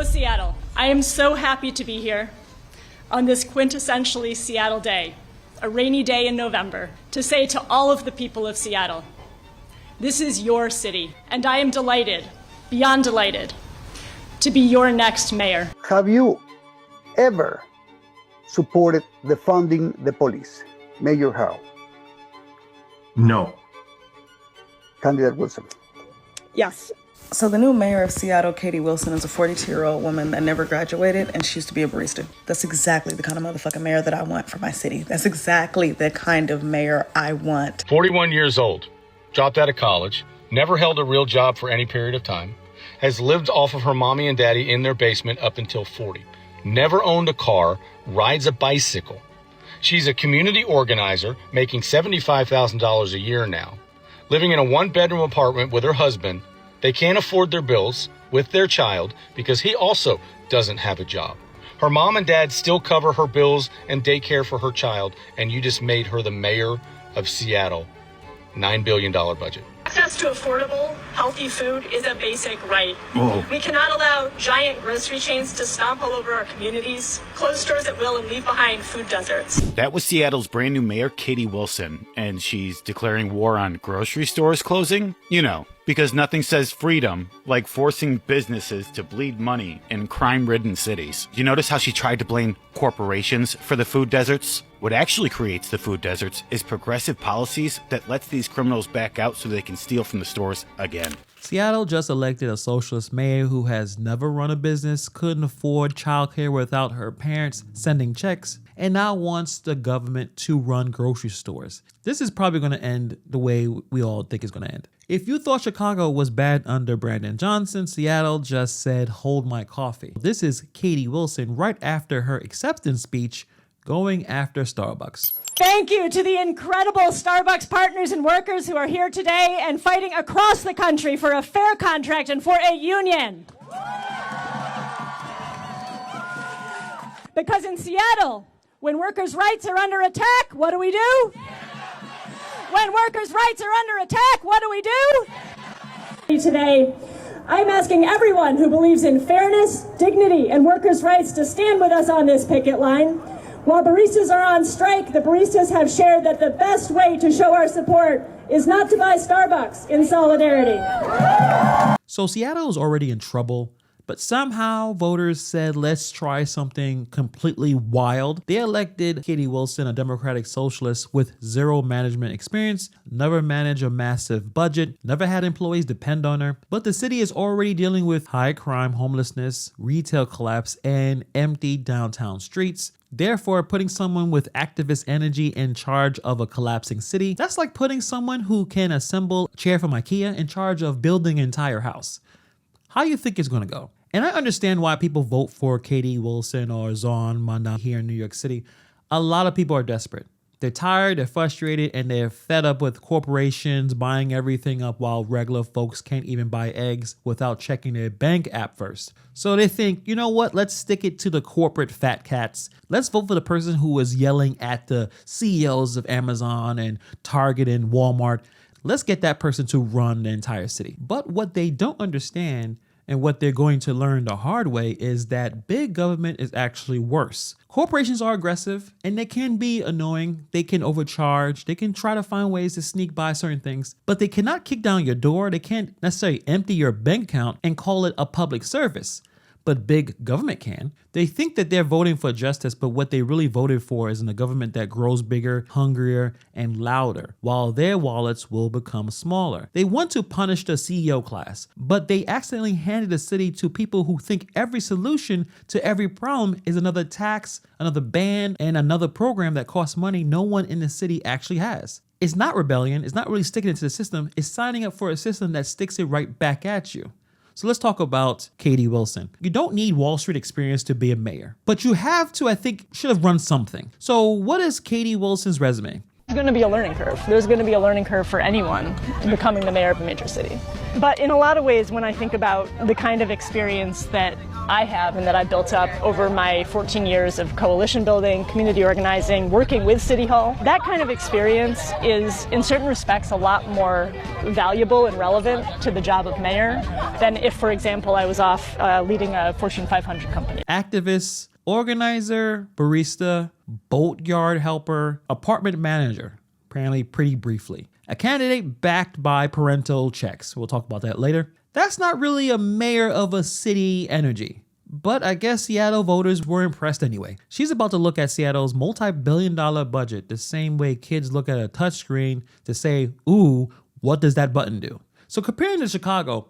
Seattle. I am so happy to be here on this quintessentially Seattle day, a rainy day in November, to say to all of the people of Seattle, this is your city, and I am delighted, beyond delighted, to be your next mayor. Have you ever supported defunding the police? Mayor Howe? No. Candidate Wilson? Yes. So the new mayor of Seattle, Katie Wilson, is a 42-year-old woman that never graduated, and she used to be a barista. That's exactly the kind of motherfucking mayor that I want for my city. That's exactly the kind of mayor I want. 41 years old, dropped out of college, never held a real job for any period of time, has lived off of her mommy and daddy in their basement up until 40, never owned a car, rides a bicycle. She's a community organizer, making $75,000 a year now, living in a one-bedroom apartment with her husband. They can't afford their bills with their child because he also doesn't have a job. Her mom and dad still cover her bills and daycare for her child, and you just made her the mayor of Seattle. $9 billion budget. Access to affordable, healthy food is a basic right. Whoa. We cannot allow giant grocery chains to stomp all over our communities, close stores at will, and leave behind food deserts. That was Seattle's brand new mayor, Katie Wilson, and she's declaring war on grocery stores closing? You know, because nothing says freedom like forcing businesses to bleed money in crime-ridden cities. You notice how she tried to blame corporations for the food deserts? What actually creates the food deserts is progressive policies that lets these criminals back out so they can steal from the stores again. Seattle just elected a socialist mayor who has never run a business, couldn't afford childcare without her parents sending checks, and now wants the government to run grocery stores. This is probably going to end the way we all think it's going to end. If you thought Chicago was bad under Brandon Johnson, Seattle just said, hold my coffee. This is Katie Wilson right after her acceptance speech going after Starbucks. Thank you to the incredible Starbucks partners and workers who are here today and fighting across the country for a fair contract and for a union. Because in Seattle, when workers' rights are under attack, what do we do? When workers' rights are under attack, what do we do? Today, I'm asking everyone who believes in fairness, dignity, and workers' rights to stand with us on this picket line. While baristas are on strike, the baristas have shared that the best way to show our support is not to buy Starbucks in solidarity. So Seattle is already in trouble, but somehow voters said, let's try something completely wild. They elected Katie Wilson, a Democratic socialist with zero management experience, never managed a massive budget, never had employees depend on her. But the city is already dealing with high crime, homelessness, retail collapse, and empty downtown streets. Therefore, putting someone with activist energy in charge of a collapsing city, that's like putting someone who can assemble a chair from IKEA in charge of building an entire house. How do you think it's going to go? And I understand why people vote for Katie Wilson or Zon Manda here in New York City. A lot of people are desperate. They're tired, they're frustrated, and they're fed up with corporations buying everything up while regular folks can't even buy eggs without checking their bank app first. So they think, you know what, let's stick it to the corporate fat cats. Let's vote for the person who was yelling at the CEOs of Amazon and Target and Walmart. Let's get that person to run the entire city. But what they don't understand, and what they're going to learn the hard way, is that big government is actually worse. Corporations are aggressive and they can be annoying. They can overcharge. They can try to find ways to sneak by certain things, but they cannot kick down your door. They can't necessarily empty your bank account and call it a public service. But big government can. They think that they're voting for justice, but what they really voted for is in a government that grows bigger, hungrier, and louder, while their wallets will become smaller. They want to punish the CEO class, but they accidentally handed the city to people who think every solution to every problem is another tax, another ban, and another program that costs money no one in the city actually has. It's not rebellion. It's not really sticking it to the system. It's signing up for a system that sticks it right back at you. So let's talk about Katie Wilson. You don't need Wall Street experience to be a mayor, but you have to, I think, should have run something. So what is Katie Wilson's resume? going to be a learning curve. There's going to be a learning curve for anyone becoming the mayor of a major city. But in a lot of ways, when I think about the kind of experience that I have and that I built up over my 14 years of coalition building, community organizing, working with City Hall, that kind of experience is, in certain respects, a lot more valuable and relevant to the job of mayor than if, for example, I was off leading a Fortune 500 company. Activist, organizer, barista, boatyard helper, apartment manager, apparently pretty briefly. A candidate backed by parental checks. We'll talk about that later. That's not really a mayor of a city energy. But I guess Seattle voters were impressed anyway. She's about to look at Seattle's multi-billion-dollar budget the same way kids look at a touchscreen to say, ooh, what does that button do? So comparing to Chicago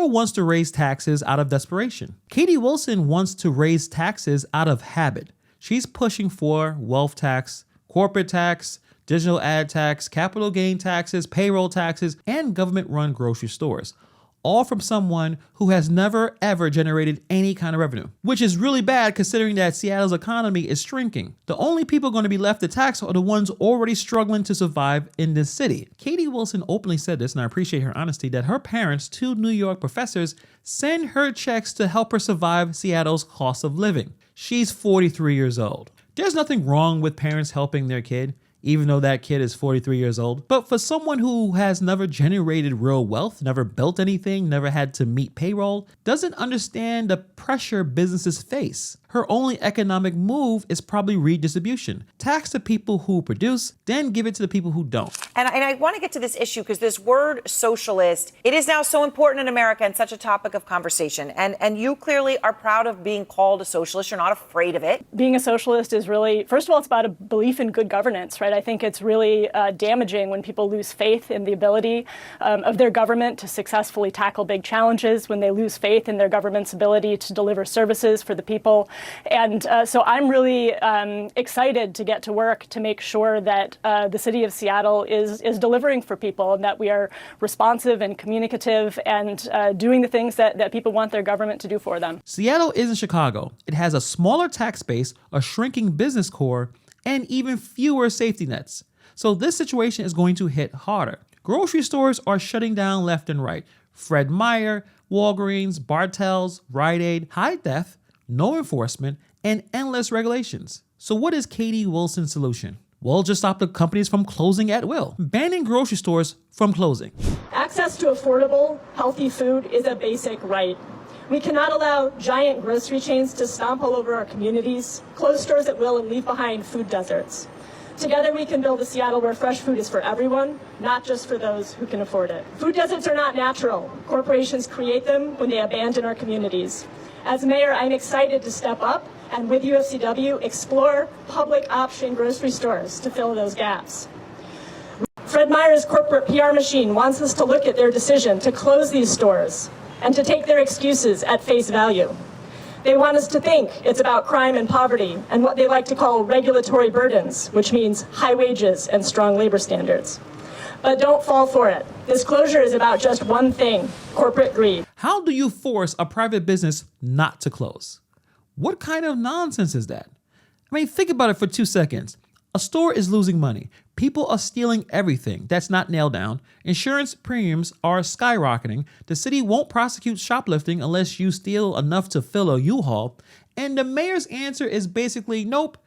wants to raise taxes out of desperation. Katie Wilson wants to raise taxes out of habit. She's pushing for wealth tax, corporate tax, digital ad tax, capital gain taxes, payroll taxes, and government-run grocery stores. All from someone who has never ever generated any kind of revenue, which is really bad considering that Seattle's economy is shrinking. The only people going to be left to tax are the ones already struggling to survive in this city. Katie Wilson openly said this, and I appreciate her honesty, that her parents, two New York professors, send her checks to help her survive Seattle's cost of living. She's 43 years old. There's nothing wrong with parents helping their kid, even though that kid is 43 years old. But for someone who has never generated real wealth, never built anything, never had to meet payroll, doesn't understand the pressure businesses face. Her only economic move is probably redistribution. Tax the people who produce, then give it to the people who don't. And I want to get to this issue because this word socialist, it is now so important in America and such a topic of conversation. And you clearly are proud of being called a socialist. You're not afraid of it. Being a socialist is really, first of all, it's about a belief in good governance, right? I think it's really damaging when people lose faith in the ability of their government to successfully tackle big challenges, when they lose faith in their government's ability to deliver services for the people. And so I'm really excited to get to work to make sure that the city of Seattle is delivering for people and that we are responsive and communicative and doing the things that people want their government to do for them. Seattle isn't Chicago. It has a smaller tax base, a shrinking business core, and even fewer safety nets. So this situation is going to hit harder. Grocery stores are shutting down left and right. Fred Meyer, Walgreens, Bartell's, Rite Aid, high theft, no enforcement, and endless regulations. So what is Katie Wilson's solution? Well, just stop the companies from closing at will, banning grocery stores from closing. Access to affordable, healthy food is a basic right. We cannot allow giant grocery chains to stomp all over our communities, close stores at will, and leave behind food deserts. Together we can build a Seattle where fresh food is for everyone, not just for those who can afford it. Food deserts are not natural. Corporations create them when they abandon our communities. As mayor, I'm excited to step up and with UFCW explore public option grocery stores to fill those gaps. Fred Meyer's corporate PR machine wants us to look at their decision to close these stores and to take their excuses at face value. They want us to think it's about crime and poverty and what they like to call regulatory burdens, which means high wages and strong labor standards. But don't fall for it. This closure is about just one thing: corporate greed. How do you force a private business not to close? What kind of nonsense is that? I mean, think about it for 2 seconds. A store is losing money. People are stealing everything that's not nailed down. Insurance premiums are skyrocketing. The city won't prosecute shoplifting unless you steal enough to fill a U-Haul. And the mayor's answer is basically, nope,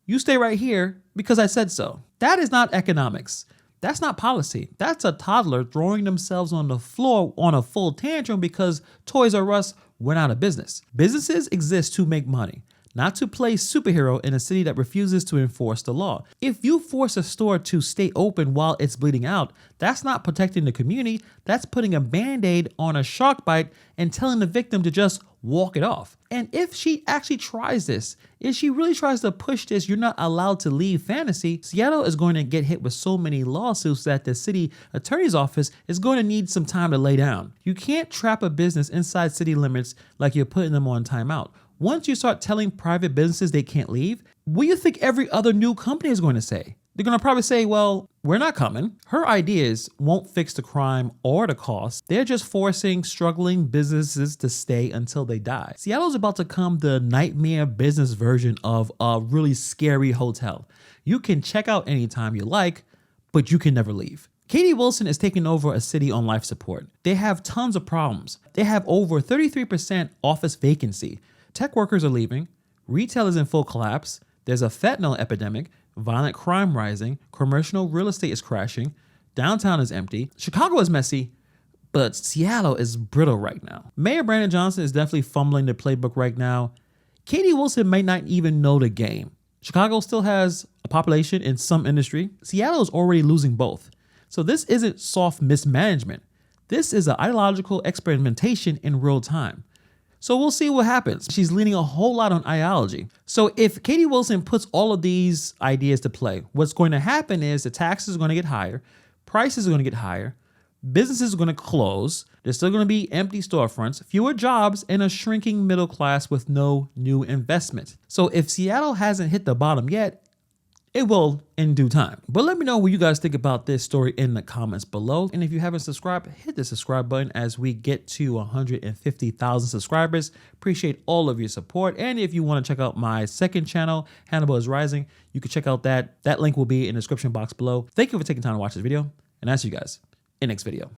you stay right here because I said so. That is not economics. That's not policy. That's a toddler throwing themselves on the floor on a full tantrum because Toys R Us went out of business. Businesses exist to make money, not to play superhero in a city that refuses to enforce the law. If you force a store to stay open while it's bleeding out, that's not protecting the community. That's putting a Band-Aid on a shark bite and telling the victim to just walk it off. And if she actually tries this, if she really tries to push this "you're not allowed to leave" fantasy, Seattle is going to get hit with so many lawsuits that the city attorney's office is going to need some time to lay down. You can't trap a business inside city limits like you're putting them on timeout. Once you start telling private businesses they can't leave, what do you think every other new company is going to say? They're going to probably say, well, we're not coming. Her ideas won't fix the crime or the cost. They're just forcing struggling businesses to stay until they die. Seattle's about to become the nightmare business version of a really scary hotel. You can check out anytime you like, but you can never leave. Katie Wilson is taking over a city on life support. They have tons of problems. They have over 33% office vacancy. Tech workers are leaving. Retail is in full collapse. There's a fentanyl epidemic. Violent crime rising, commercial real estate is crashing, downtown is empty, Chicago is messy, but Seattle is brittle right now. Mayor Brandon Johnson is definitely fumbling the playbook right now. Katie Wilson might not even know the game. Chicago still has a population in some industry. Seattle is already losing both. So this isn't soft mismanagement. This is an ideological experimentation in real time. So we'll see what happens. She's leaning a whole lot on ideology. So if Katie Wilson puts all of these ideas to play, what's going to happen is the taxes are going to get higher, prices are going to get higher, businesses are going to close, there's still going to be empty storefronts, fewer jobs, and a shrinking middle class with no new investment. So if Seattle hasn't hit the bottom yet, it will in due time. But let me know what you guys think about this story in the comments below. And if you haven't subscribed, hit the subscribe button as we get to 150,000 subscribers. Appreciate all of your support. And if you want to check out my second channel, Hannibal is Rising, you can check out that. That link will be in the description box below. Thank you for taking time to watch this video, and I'll see you guys in the next video.